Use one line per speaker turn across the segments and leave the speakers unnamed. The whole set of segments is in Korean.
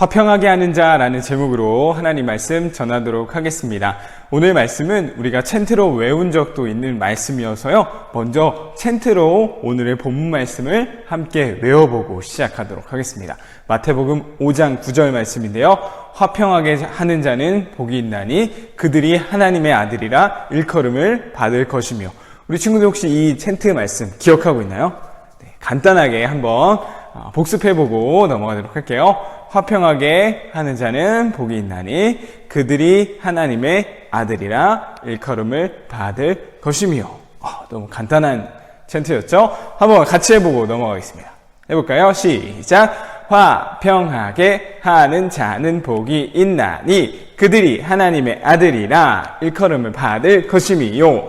화평하게 하는 자라는 제목으로 하나님 말씀 전하도록 하겠습니다. 오늘 말씀은 우리가 챈트로 외운 적도 있는 말씀이어서요. 먼저 챈트로 오늘의 본문 말씀을 함께 외워보고 시작하도록 하겠습니다. 마태복음 5장 9절 말씀인데요. 화평하게 하는 자는 복이 있나니 그들이 하나님의 아들이라 일컬음을 받을 것이며. 우리 친구들 혹시 이 챈트 말씀 기억하고 있나요? 네, 간단하게 한번 복습해보고 넘어가도록 할게요. 화평하게 하는 자는 복이 있나니 그들이 하나님의 아들이라 일컬음을 받을 것이며. 너무 간단한 챈트였죠? 한번 같이 해보고 넘어가겠습니다. 해볼까요? 시작! 화평하게 하는 자는 복이 있나니 그들이 하나님의 아들이라 일컬음을 받을 것이며.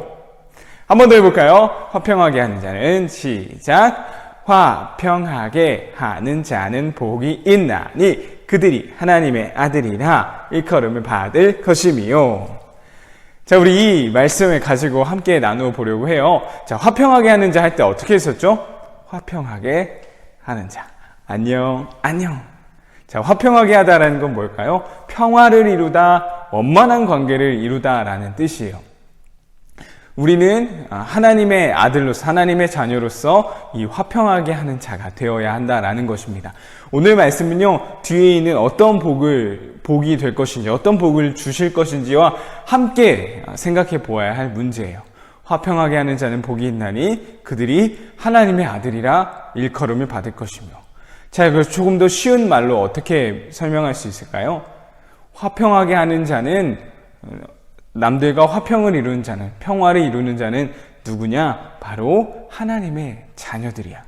한 번 더 해볼까요? 화평하게 하는 자는 시작! 화평하게 하는 자는 복이 있나니 그들이 하나님의 아들이라 일컬음을 받을 것이며. 자, 우리 이 말씀을 가지고 함께 나누어 보려고 해요. 자, 화평하게 하는 자 할 때 어떻게 했었죠? 화평하게 하는 자. 안녕, 안녕. 자, 화평하게 하다라는 건 뭘까요? 평화를 이루다, 원만한 관계를 이루다라는 뜻이에요. 우리는 하나님의 아들로서, 하나님의 자녀로서 이 화평하게 하는 자가 되어야 한다라는 것입니다. 오늘 말씀은요, 뒤에 있는 어떤 복이 될 것인지, 어떤 복을 주실 것인지와 함께 생각해 보아야 할 문제예요. 화평하게 하는 자는 복이 있나니 그들이 하나님의 아들이라 일컬음을 받을 것이며. 자, 이걸 조금 더 쉬운 말로 어떻게 설명할 수 있을까요? 화평하게 하는 자는, 남들과 화평을 이루는 자는, 평화를 이루는 자는 누구냐? 바로 하나님의 자녀들이야.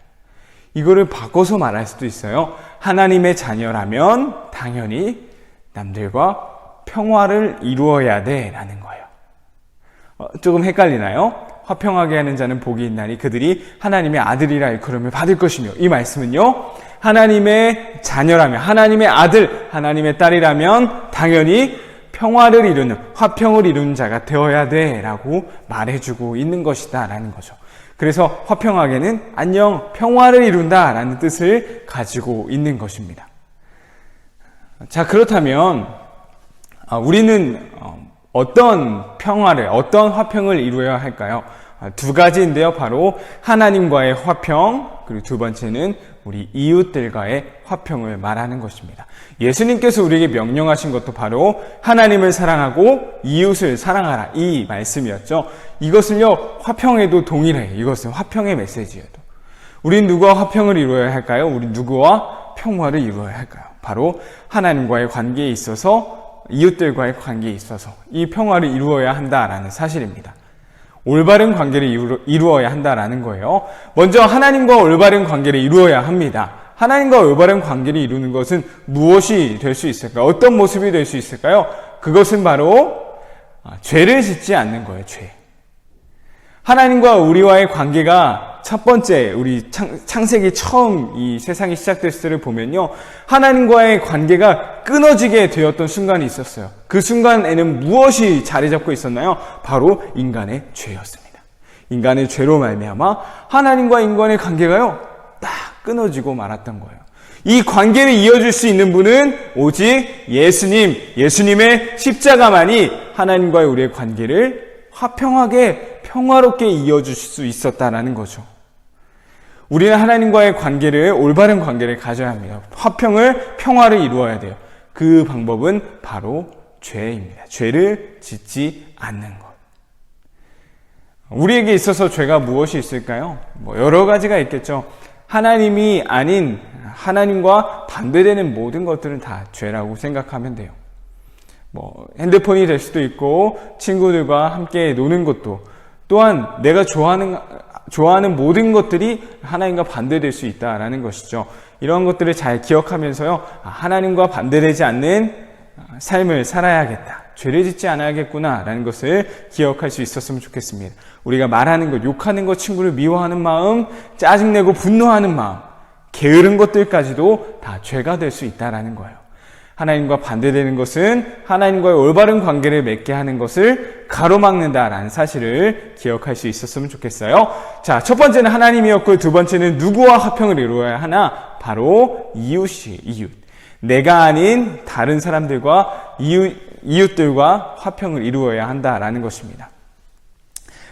이거를 바꿔서 말할 수도 있어요. 하나님의 자녀라면 당연히 남들과 평화를 이루어야 돼 라는 거예요. 조금 헷갈리나요? 화평하게 하는 자는 복이 있나니 그들이 하나님의 아들이라 일컬음을 받을 것이며. 이 말씀은요, 하나님의 자녀라면, 하나님의 아들, 하나님의 딸이라면 당연히 평화를 이루는, 화평을 이루는 자가 되어야 돼 라고 말해주고 있는 것이다 라는 거죠. 그래서 화평하게는 안녕, 평화를 이룬다 라는 뜻을 가지고 있는 것입니다. 자, 그렇다면 우리는 어떤 평화를, 어떤 화평을 이루어야 할까요? 두 가지인데요. 바로 하나님과의 화평, 그리고 두 번째는 우리 이웃들과의 화평을 말하는 것입니다. 예수님께서 우리에게 명령하신 것도 바로 하나님을 사랑하고 이웃을 사랑하라, 이 말씀이었죠. 이것은요, 화평에도 동일해요. 이것은 화평의 메시지예요. 우린 누구와 화평을 이루어야 할까요? 우린 누구와 평화를 이루어야 할까요? 바로 하나님과의 관계에 있어서, 이웃들과의 관계에 있어서 이 평화를 이루어야 한다라는 사실입니다. 올바른 관계를 이루어야 한다라는 거예요. 먼저 하나님과 올바른 관계를 이루어야 합니다. 하나님과 올바른 관계를 이루는 것은 무엇이 될 수 있을까요? 어떤 모습이 될 수 있을까요? 그것은 바로 죄를 짓지 않는 거예요. 죄. 하나님과 우리와의 관계가 첫 번째, 우리 창세기 처음 이 세상이 시작됐을 때를 보면요, 하나님과의 관계가 끊어지게 되었던 순간이 있었어요. 그 순간에는 무엇이 자리 잡고 있었나요? 바로 인간의 죄였습니다. 인간의 죄로 말미암아 하나님과 인간의 관계가요, 딱 끊어지고 말았던 거예요. 이 관계를 이어줄 수 있는 분은 오직 예수님의 십자가만이 하나님과의 우리의 관계를 화평하게, 평화롭게 이어줄 수 있었다라는 거죠. 우리는 하나님과의 관계를, 올바른 관계를 가져야 합니다. 화평을, 평화를 이루어야 돼요. 그 방법은 바로 죄입니다. 죄를 짓지 않는 것. 우리에게 있어서 죄가 무엇이 있을까요? 여러 가지가 있겠죠. 하나님이 아닌, 하나님과 반대되는 모든 것들은 다 죄라고 생각하면 돼요. 핸드폰이 될 수도 있고, 친구들과 함께 노는 것도, 또한 내가 좋아하는 모든 것들이 하나님과 반대될 수 있다라는 것이죠. 이런 것들을 잘 기억하면서요, 하나님과 반대되지 않는 삶을 살아야겠다, 죄를 짓지 않아야겠구나 라는 것을 기억할 수 있었으면 좋겠습니다. 우리가 말하는 것, 욕하는 것, 친구를 미워하는 마음, 짜증내고 분노하는 마음, 게으른 것들까지도 다 죄가 될 수 있다라는 거예요. 하나님과 반대되는 것은 하나님과의 올바른 관계를 맺게 하는 것을 가로막는다라는 사실을 기억할 수 있었으면 좋겠어요. 자, 첫 번째는 하나님이었고 두 번째는 누구와 화평을 이루어야 하나? 바로 이웃이 이웃. 내가 아닌 다른 사람들과 이웃들과 화평을 이루어야 한다라는 것입니다.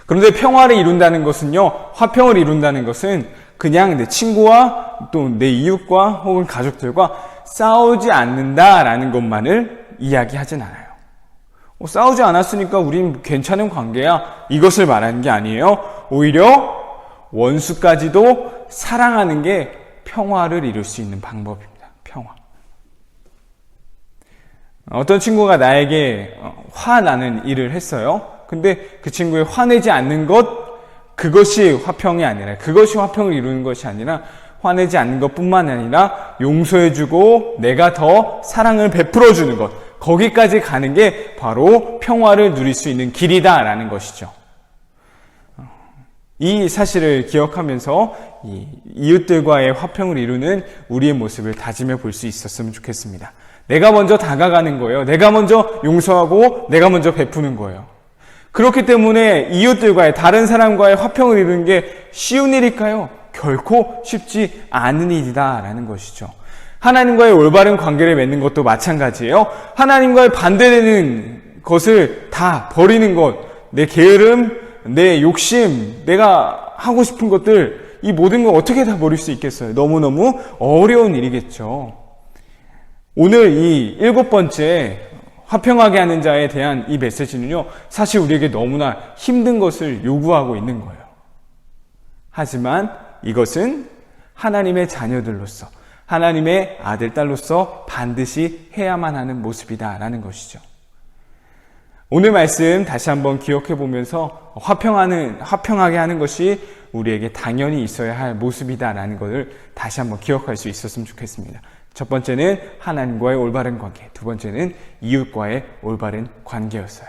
그런데 평화를 이룬다는 것은요, 화평을 이룬다는 것은 그냥 내 친구와 또 내 이웃과 혹은 가족들과 싸우지 않는다라는 것만을 이야기하진 않아요. 싸우지 않았으니까 우린 괜찮은 관계야, 이것을 말하는 게 아니에요. 오히려 원수까지도 사랑하는 게 평화를 이룰 수 있는 방법입니다. 평화. 어떤 친구가 나에게 화나는 일을 했어요. 근데 그 친구의 화내지 않는 그것이 화평이 아니라, 그것이 화평을 이루는 것이 아니라, 화내지 않는 것뿐만 아니라 용서해주고 내가 더 사랑을 베풀어주는 것, 거기까지 가는 게 바로 평화를 누릴 수 있는 길이다라는 것이죠. 이 사실을 기억하면서 이웃들과의 화평을 이루는 우리의 모습을 다짐해 볼 수 있었으면 좋겠습니다. 내가 먼저 다가가는 거예요. 내가 먼저 용서하고 내가 먼저 베푸는 거예요. 그렇기 때문에 이웃들과의, 다른 사람과의 화평을 이루는 게 쉬운 일일까요? 결코 쉽지 않은 일이다라는 것이죠. 하나님과의 올바른 관계를 맺는 것도 마찬가지예요. 하나님과의 반대되는 것을 다 버리는 것, 내 게으름, 내 욕심, 내가 하고 싶은 것들, 이 모든 걸 어떻게 다 버릴 수 있겠어요? 너무너무 어려운 일이겠죠. 오늘 이 7번째 화평하게 하는 자에 대한 이 메시지는요, 사실 우리에게 너무나 힘든 것을 요구하고 있는 거예요. 하지만 이것은 하나님의 자녀들로서, 하나님의 아들, 딸로서 반드시 해야만 하는 모습이다라는 것이죠. 오늘 말씀 다시 한번 기억해 보면서 화평하게 하는 것이 우리에게 당연히 있어야 할 모습이다라는 것을 다시 한번 기억할 수 있었으면 좋겠습니다. 첫 번째는 하나님과의 올바른 관계, 두 번째는 이웃과의 올바른 관계였어요.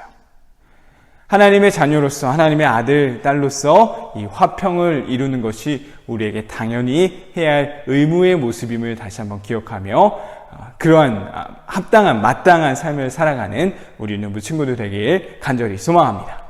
하나님의 자녀로서, 하나님의 아들, 딸로서 이 화평을 이루는 것이 우리에게 당연히 해야 할 의무의 모습임을 다시 한번 기억하며 그러한 합당한, 마땅한 삶을 살아가는 우리 유년부 친구들 되길 간절히 소망합니다.